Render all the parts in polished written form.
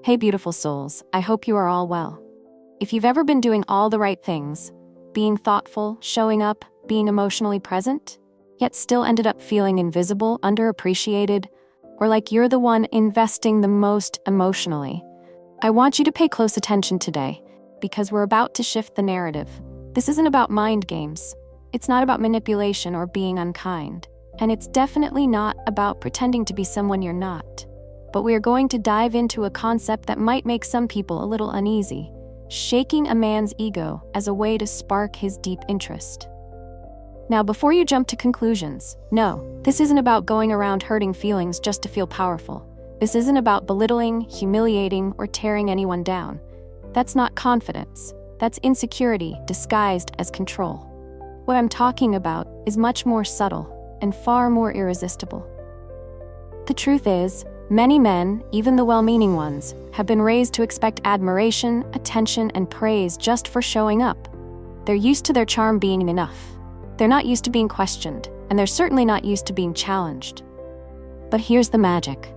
Hey beautiful souls, I hope you are all well. If you've ever been doing all the right things, being thoughtful, showing up, being emotionally present, yet still ended up feeling invisible, underappreciated, or like you're the one investing the most emotionally, I want you to pay close attention today, because we're about to shift the narrative. This isn't about mind games. It's not about manipulation or being unkind. And it's definitely not about pretending to be someone you're not. But we are going to dive into a concept that might make some people a little uneasy: shaking a man's ego as a way to spark his deep interest. Now, before you jump to conclusions, no, this isn't about going around hurting feelings just to feel powerful. This isn't about belittling, humiliating, or tearing anyone down. That's not confidence. That's insecurity disguised as control. What I'm talking about is much more subtle and far more irresistible. The truth is, many men, even the well-meaning ones, have been raised to expect admiration, attention, and praise just for showing up. They're used to their charm being enough. They're not used to being questioned, and they're certainly not used to being challenged. But here's the magic.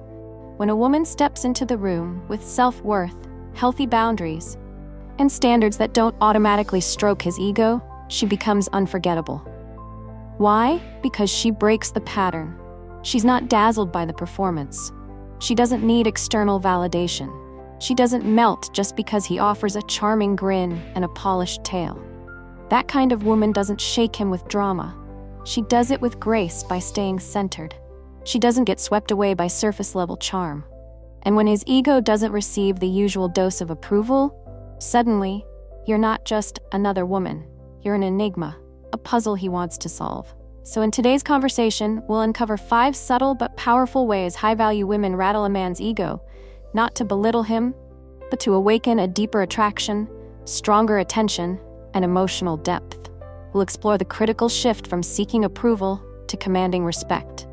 When a woman steps into the room with self-worth, healthy boundaries, and standards that don't automatically stroke his ego, she becomes unforgettable. Why? Because she breaks the pattern. She's not dazzled by the performance. She doesn't need external validation. She doesn't melt just because he offers a charming grin and a polished tale. That kind of woman doesn't shake him with drama. She does it with grace by staying centered. She doesn't get swept away by surface-level charm. And when his ego doesn't receive the usual dose of approval, suddenly, you're not just another woman. You're an enigma, a puzzle he wants to solve. So in today's conversation, we'll uncover 5 subtle but powerful ways high-value women rattle a man's ego, not to belittle him, but to awaken a deeper attraction, stronger attention, and emotional depth. We'll explore the critical shift from seeking approval to commanding respect.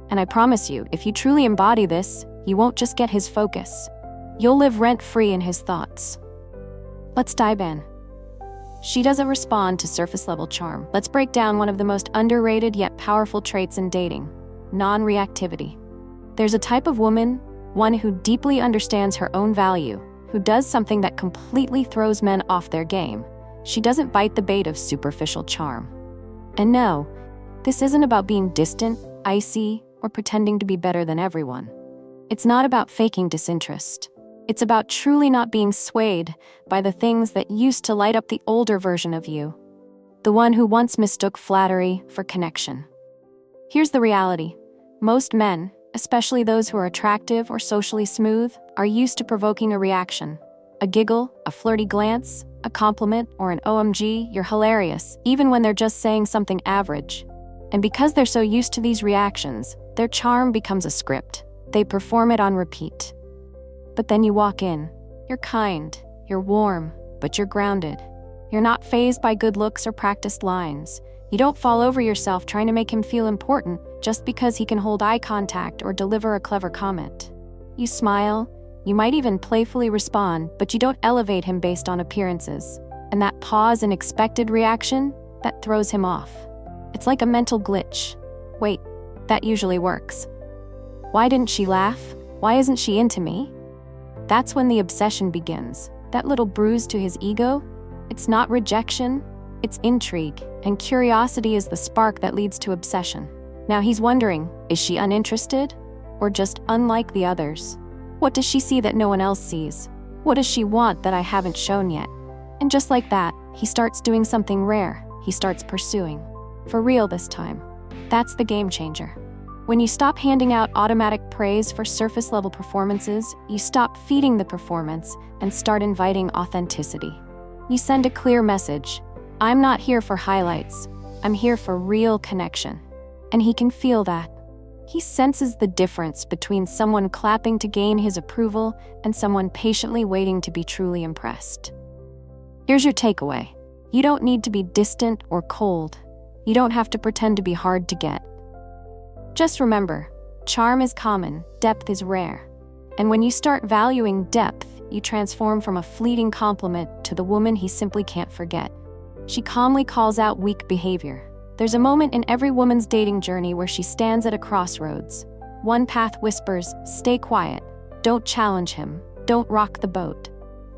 And I promise you, if you truly embody this, you won't just get his focus. You'll live rent-free in his thoughts. Let's dive in. She doesn't respond to surface-level charm. Let's break down one of the most underrated yet powerful traits in dating: non-reactivity. There's a type of woman, one who deeply understands her own value, who does something that completely throws men off their game. She doesn't bite the bait of superficial charm. And no, this isn't about being distant, icy, or pretending to be better than everyone. It's not about faking disinterest. It's about truly not being swayed by the things that used to light up the older version of you, the one who once mistook flattery for connection. Here's the reality. Most men, especially those who are attractive or socially smooth, are used to provoking a reaction. A giggle, a flirty glance, a compliment, or an OMG, you're hilarious, even when they're just saying something average. And because they're so used to these reactions, their charm becomes a script. They perform it on repeat. But then you walk in. You're kind, you're warm, but you're grounded. You're not fazed by good looks or practiced lines. You don't fall over yourself trying to make him feel important just because he can hold eye contact or deliver a clever comment. You smile, you might even playfully respond, but you don't elevate him based on appearances. And that pause and expected reaction, that throws him off. It's like a mental glitch. Wait, that usually works. Why didn't she laugh? Why isn't she into me? That's when the obsession begins. That little bruise to his ego? It's not rejection, it's intrigue, and curiosity is the spark that leads to obsession. Now he's wondering, is she uninterested? Or just unlike the others? What does she see that no one else sees? What does she want that I haven't shown yet? And just like that, he starts doing something rare. He starts pursuing. For real this time. That's the game changer. When you stop handing out automatic praise for surface-level performances, you stop feeding the performance and start inviting authenticity. You send a clear message. I'm not here for highlights. I'm here for real connection. And he can feel that. He senses the difference between someone clapping to gain his approval and someone patiently waiting to be truly impressed. Here's your takeaway. You don't need to be distant or cold. You don't have to pretend to be hard to get. Just remember, charm is common, depth is rare. And when you start valuing depth, you transform from a fleeting compliment to the woman he simply can't forget. She calmly calls out weak behavior. There's a moment in every woman's dating journey where she stands at a crossroads. One path whispers, stay quiet, don't challenge him. don't rock the boat.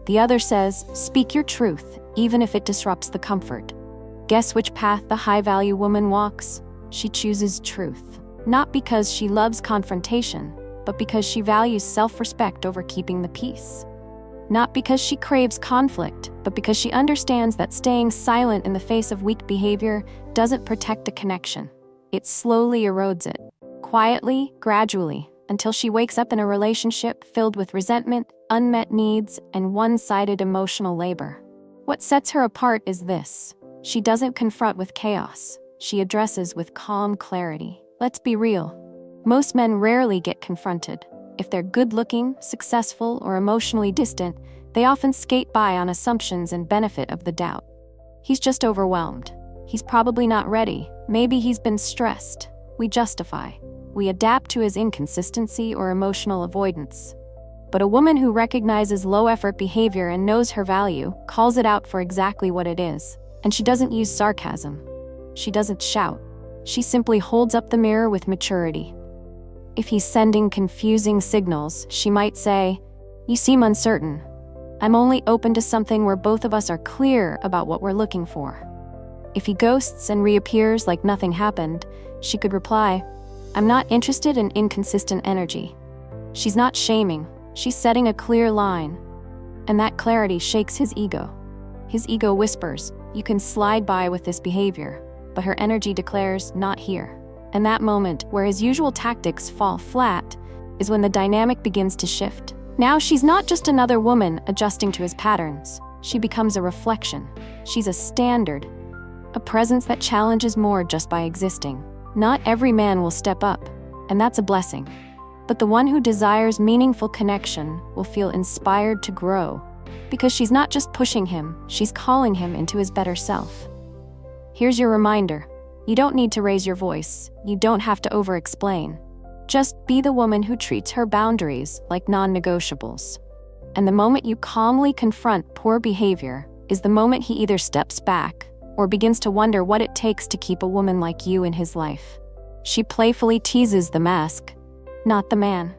The other says, speak your truth, even if it disrupts the comfort. Guess which path the high-value woman walks? She chooses truth. Not because she loves confrontation, but because she values self-respect over keeping the peace. Not because she craves conflict, but because she understands that staying silent in the face of weak behavior doesn't protect a connection. It slowly erodes it. Quietly, gradually, until she wakes up in a relationship filled with resentment, unmet needs, and one-sided emotional labor. What sets her apart is this: she doesn't confront with chaos. She addresses with calm clarity. Let's be real. Most men rarely get confronted. If they're good-looking, successful, or emotionally distant, they often skate by on assumptions and benefit of the doubt. He's just overwhelmed. He's probably not ready. Maybe he's been stressed. We justify. We adapt to his inconsistency or emotional avoidance. But a woman who recognizes low-effort behavior and knows her value calls it out for exactly what it is. And she doesn't use sarcasm. She doesn't shout. She simply holds up the mirror with maturity. If he's sending confusing signals, she might say, "You seem uncertain. I'm only open to something where both of us are clear about what we're looking for." If he ghosts and reappears like nothing happened, she could reply, "I'm not interested in inconsistent energy." She's not shaming, she's setting a clear line. And that clarity shakes his ego. His ego whispers, "You can slide by with this behavior," but her energy declares, "Not here." And that moment, where his usual tactics fall flat, is when the dynamic begins to shift. Now she's not just another woman adjusting to his patterns. She becomes a reflection. She's a standard, a presence that challenges more just by existing. Not every man will step up, and that's a blessing. But the one who desires meaningful connection will feel inspired to grow, because she's not just pushing him, she's calling him into his better self. Here's your reminder. You don't need to raise your voice. You don't have to over-explain. Just be the woman who treats her boundaries like non-negotiables. And the moment you calmly confront poor behavior is the moment he either steps back or begins to wonder what it takes to keep a woman like you in his life. She playfully teases the mask, not the man.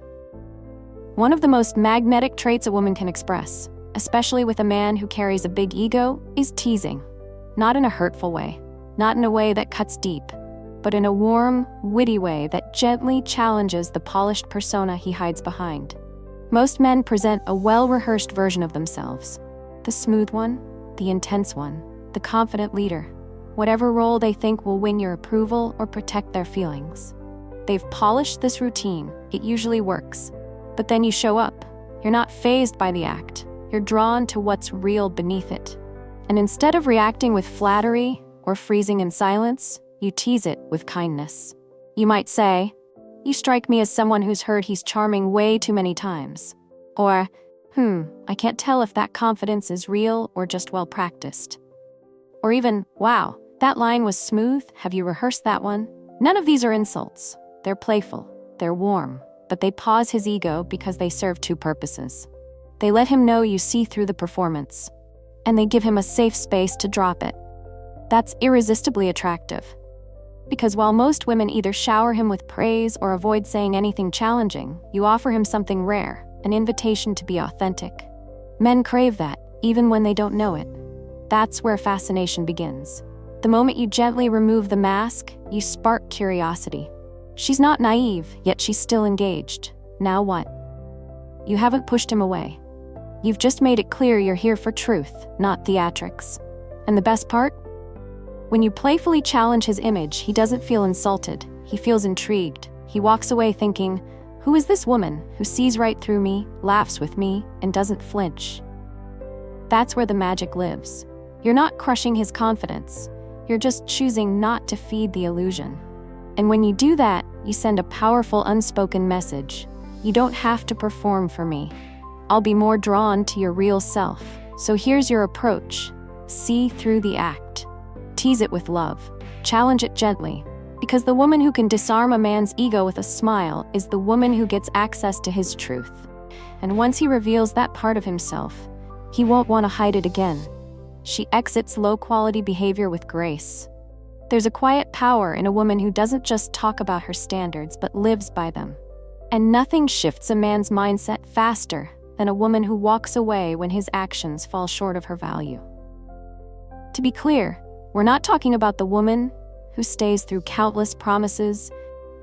One of the most magnetic traits a woman can express, especially with a man who carries a big ego, is teasing. Not in a hurtful way. Not in a way that cuts deep, but in a warm, witty way that gently challenges the polished persona he hides behind. Most men present a well-rehearsed version of themselves. The smooth one, the intense one, the confident leader. Whatever role they think will win your approval or protect their feelings. They've polished this routine. It usually works. But then you show up. You're not fazed by the act. You're drawn to what's real beneath it. And instead of reacting with flattery or freezing in silence, you tease it with kindness. You might say, "You strike me as someone who's heard he's charming way too many times." Or, I can't tell if that confidence is real or just well-practiced." Or even, "Wow, that line was smooth. Have you rehearsed that one?" None of these are insults. They're playful. They're warm. But they pause his ego because they serve two purposes. They let him know you see through the performance. And they give him a safe space to drop it. That's irresistibly attractive. Because while most women either shower him with praise or avoid saying anything challenging, you offer him something rare, an invitation to be authentic. Men crave that, even when they don't know it. That's where fascination begins. The moment you gently remove the mask, you spark curiosity. She's not naive, yet she's still engaged. Now what? You haven't pushed him away. You've just made it clear you're here for truth, not theatrics. And the best part? When you playfully challenge his image, he doesn't feel insulted. He feels intrigued. He walks away thinking, "Who is this woman who sees right through me, laughs with me, and doesn't flinch?" That's where the magic lives. You're not crushing his confidence. You're just choosing not to feed the illusion. And when you do that, you send a powerful unspoken message. You don't have to perform for me. I'll be more drawn to your real self. So here's your approach. See through the act. Tease it with love. Challenge it gently. Because the woman who can disarm a man's ego with a smile is the woman who gets access to his truth. And once he reveals that part of himself, he won't want to hide it again. She exits low-quality behavior with grace. There's a quiet power in a woman who doesn't just talk about her standards but lives by them. And nothing shifts a man's mindset faster than a woman who walks away when his actions fall short of her value. To be clear, we're not talking about the woman who stays through countless promises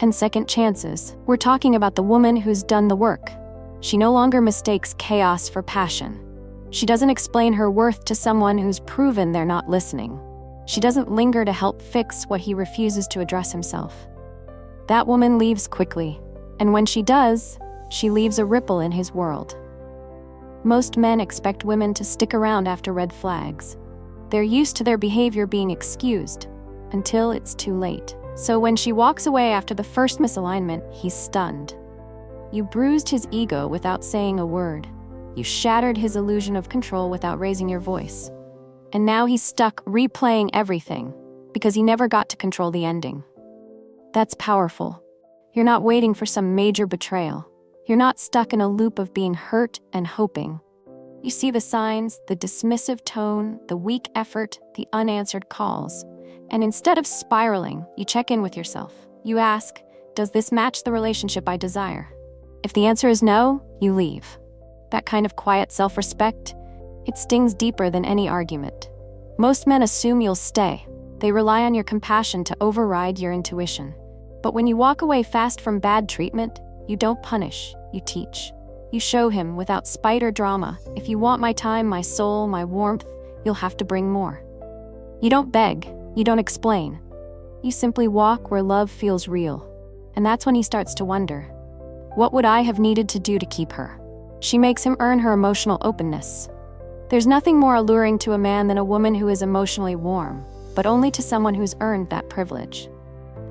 and second chances. We're talking about the woman who's done the work. She no longer mistakes chaos for passion. She doesn't explain her worth to someone who's proven they're not listening. She doesn't linger to help fix what he refuses to address himself. That woman leaves quickly, and when she does, she leaves a ripple in his world. Most men expect women to stick around after red flags. They're used to their behavior being excused until it's too late. So when she walks away after the first misalignment, he's stunned. You bruised his ego without saying a word. You shattered his illusion of control without raising your voice. And now he's stuck replaying everything because he never got to control the ending. That's powerful. You're not waiting for some major betrayal. You're not stuck in a loop of being hurt and hoping. You see the signs, the dismissive tone, the weak effort, the unanswered calls. And instead of spiraling, you check in with yourself. You ask, does this match the relationship I desire? If the answer is no, you leave. That kind of quiet self-respect, it stings deeper than any argument. Most men assume you'll stay. They rely on your compassion to override your intuition. But when you walk away fast from bad treatment, you don't punish, you teach. You show him without spite or drama, if you want my time, my soul, my warmth, you'll have to bring more. You don't beg, you don't explain. You simply walk where love feels real. And that's when he starts to wonder, what would I have needed to do to keep her? She makes him earn her emotional openness. There's nothing more alluring to a man than a woman who is emotionally warm, but only to someone who's earned that privilege.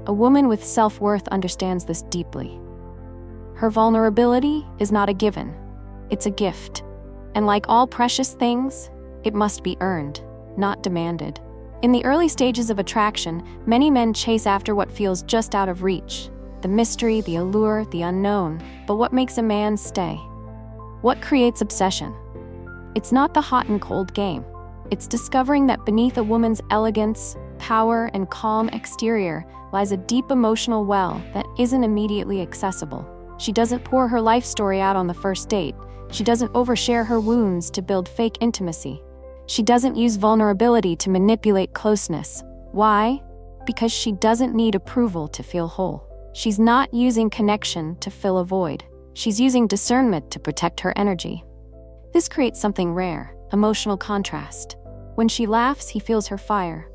A woman with self-worth understands this deeply. Her vulnerability is not a given, it's a gift. And like all precious things, it must be earned, not demanded. In the early stages of attraction, many men chase after what feels just out of reach. The mystery, the allure, the unknown. But what makes a man stay? What creates obsession? It's not the hot and cold game. It's discovering that beneath a woman's elegance, power, and calm exterior lies a deep emotional well that isn't immediately accessible. She doesn't pour her life story out on the first date. She doesn't overshare her wounds to build fake intimacy. She doesn't use vulnerability to manipulate closeness. Why? Because she doesn't need approval to feel whole. She's not using connection to fill a void. She's using discernment to protect her energy. This creates something rare, emotional contrast. When she laughs, he feels her fire.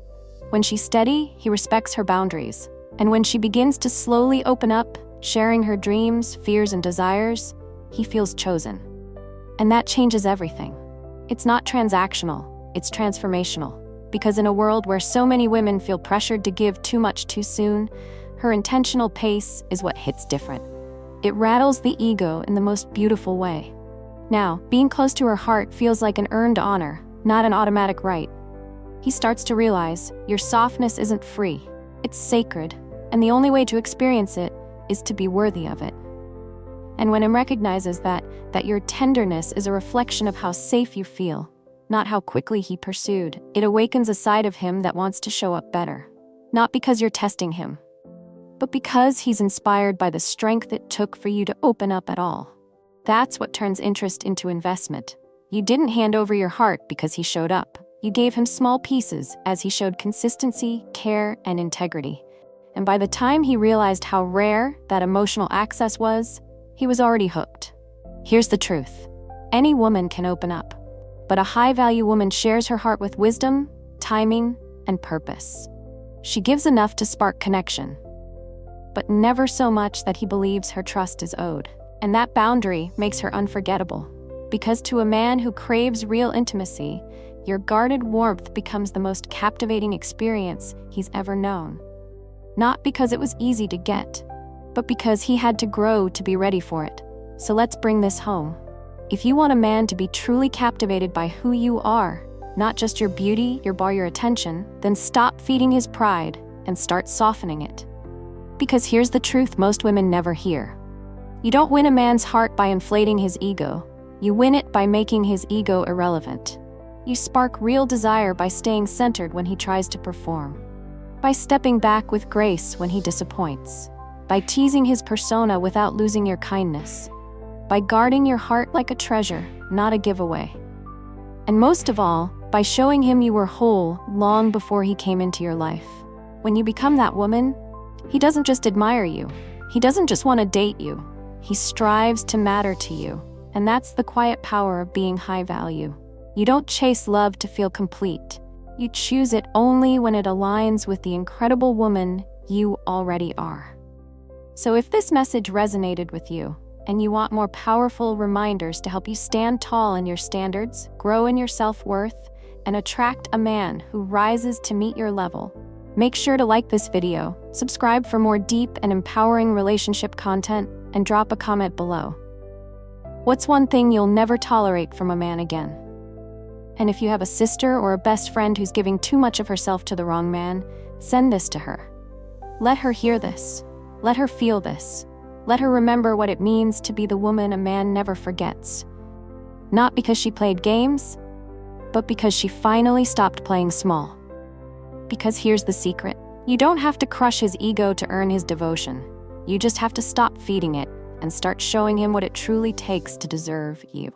When she's steady, he respects her boundaries. And when she begins to slowly open up, sharing her dreams, fears, and desires, he feels chosen. And that changes everything. It's not transactional, it's transformational. Because in a world where so many women feel pressured to give too much too soon, her intentional pace is what hits different. It rattles the ego in the most beautiful way. Now, being close to her heart feels like an earned honor, not an automatic right. He starts to realize your softness isn't free, it's sacred, and the only way to experience it is to be worthy of it. And when he recognizes that your tenderness is a reflection of how safe you feel, not how quickly he pursued, it awakens a side of him that wants to show up better. Not because you're testing him, but because he's inspired by the strength it took for you to open up at all. That's what turns interest into investment. You didn't hand over your heart because he showed up. You gave him small pieces as he showed consistency, care, and integrity. And by the time he realized how rare that emotional access was, he was already hooked. Here's the truth. Any woman can open up, but a high-value woman shares her heart with wisdom, timing, and purpose. She gives enough to spark connection, but never so much that he believes her trust is owed. And that boundary makes her unforgettable. Because to a man who craves real intimacy, your guarded warmth becomes the most captivating experience he's ever known. Not because it was easy to get, but because he had to grow to be ready for it. So let's bring this home. If you want a man to be truly captivated by who you are, not just your beauty, your attention, then stop feeding his pride and start softening it. Because here's the truth most women never hear. You don't win a man's heart by inflating his ego. You win it by making his ego irrelevant. You spark real desire by staying centered when he tries to perform. By stepping back with grace when he disappoints. By teasing his persona without losing your kindness. by guarding your heart like a treasure, not a giveaway. And most of all, by showing him you were whole long before he came into your life. When you become that woman, he doesn't just admire you. He doesn't just want to date you. He strives to matter to you. And that's the quiet power of being high value. You don't chase love to feel complete. You choose it only when it aligns with the incredible woman you already are. So if this message resonated with you, and you want more powerful reminders to help you stand tall in your standards, grow in your self-worth, and attract a man who rises to meet your level, make sure to like this video, subscribe for more deep and empowering relationship content, and drop a comment below. What's one thing you'll never tolerate from a man again? And if you have a sister or a best friend who's giving too much of herself to the wrong man, send this to her. Let her hear this. Let her feel this. Let her remember what it means to be the woman a man never forgets. Not because she played games, but because she finally stopped playing small. Because here's the secret. You don't have to crush his ego to earn his devotion. You just have to stop feeding it and start showing him what it truly takes to deserve you.